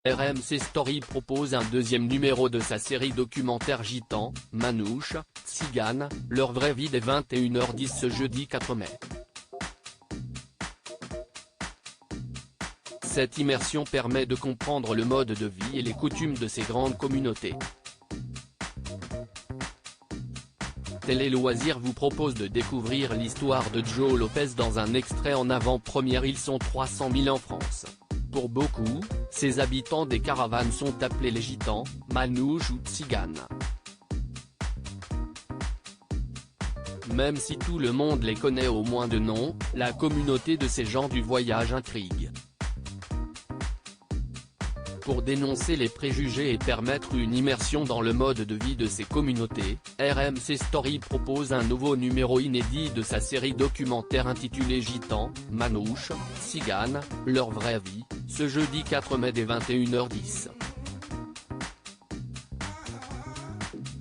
RMC Story propose un deuxième numéro de sa série documentaire Gitans, Manouches, Tziganes, leur vraie vie dès 21h10 ce jeudi 4 mai. Cette immersion permet de comprendre le mode de vie et les coutumes de ces grandes communautés. Télé Loisirs vous propose de découvrir l'histoire de Joe Lopez dans un extrait en avant-première. Ils sont 300 000 en France. Pour beaucoup, ces habitants des caravanes sont appelés les Gitans, Manouches ou Tziganes. Même si tout le monde les connaît au moins de nom, la communauté de ces gens du voyage intrigue. Pour dénoncer les préjugés et permettre une immersion dans le mode de vie de ces communautés, RMC Story propose un nouveau numéro inédit de sa série documentaire intitulée Gitans, Manouches, Tziganes, leur vraie vie, ce jeudi 4 mai dès 21h10.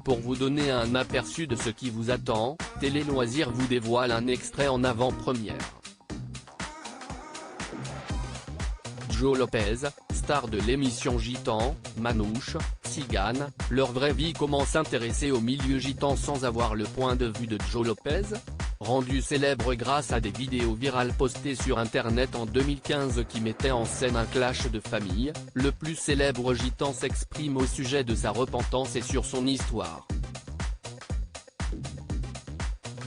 Pour vous donner un aperçu de ce qui vous attend, Télé Loisirs vous dévoile un extrait en avant-première. Joe Lopez, star de l'émission Gitans, Manouches, Tziganes, leur vraie vie. Comment s'intéresser au milieu gitan sans avoir le point de vue de Joe Lopez? Rendu célèbre grâce à des vidéos virales postées sur internet en 2015 qui mettaient en scène un clash de famille, le plus célèbre gitan s'exprime au sujet de sa repentance et sur son histoire.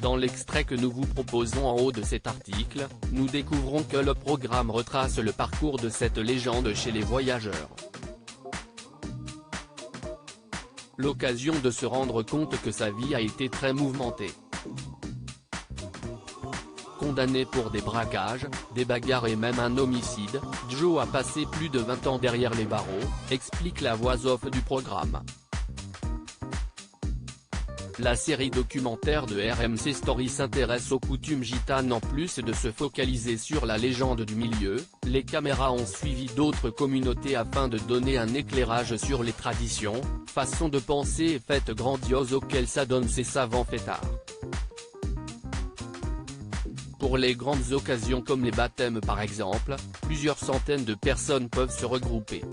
Dans l'extrait que nous vous proposons en haut de cet article, nous découvrons que le programme retrace le parcours de cette légende chez les voyageurs. L'occasion de se rendre compte que sa vie a été très mouvementée. Condamné pour des braquages, des bagarres et même un homicide, Joe a passé plus de 20 ans derrière les barreaux, explique la voix off du programme. La série documentaire de RMC Story s'intéresse aux coutumes gitanes. En plus de se focaliser sur la légende du milieu, les caméras ont suivi d'autres communautés afin de donner un éclairage sur les traditions, façons de penser et fêtes grandioses auxquelles s'adonnent ces savants fêtards. Pour les grandes occasions comme les baptêmes par exemple, plusieurs centaines de personnes peuvent se regrouper.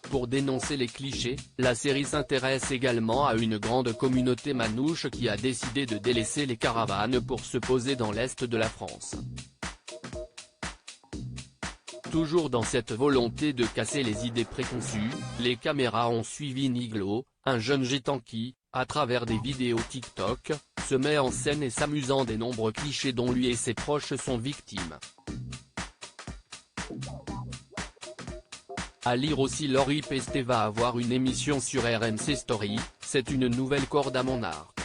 Pour dénoncer les clichés, la série s'intéresse également à une grande communauté manouche qui a décidé de délaisser les caravanes pour se poser dans l'est de la France. Toujours dans cette volonté de casser les idées préconçues, les caméras ont suivi Niglo, un jeune gitan qui, à travers des vidéos TikTok, se met en scène et s'amusant des nombreux clichés dont lui et ses proches sont victimes. À lire aussi. Laurie Pestet va avoir une émission sur RMC Story, c'est une nouvelle corde à mon arc.